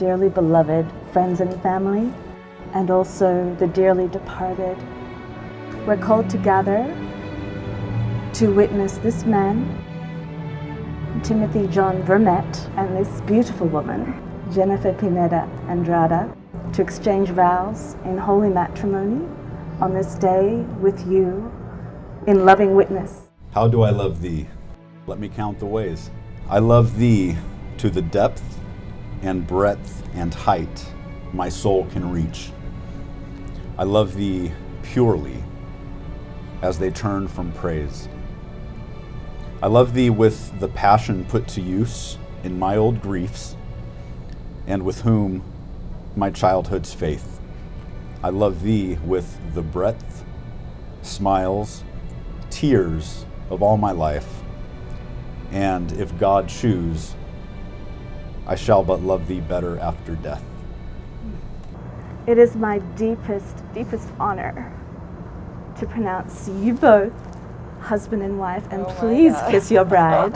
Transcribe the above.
dearly beloved friends and family, and also the dearly departed. We're called to gather to witness this man, Timothy John Vermette, and this beautiful woman, Jenifer Pineda Andrada, to exchange vows in holy matrimony on this day with you in loving witness. How do I love thee? Let me count the ways. I love thee to the depth and breadth and height my soul can reach. I love thee purely as they turn from praise. I love thee with the passion put to use in my old griefs, and with whom my childhood's faith. I love thee with the breadth, smiles, tears of all my life, and if God choose, I shall but love thee better after death. It is my deepest honor to pronounce you both husband and wife, and please kiss your bride.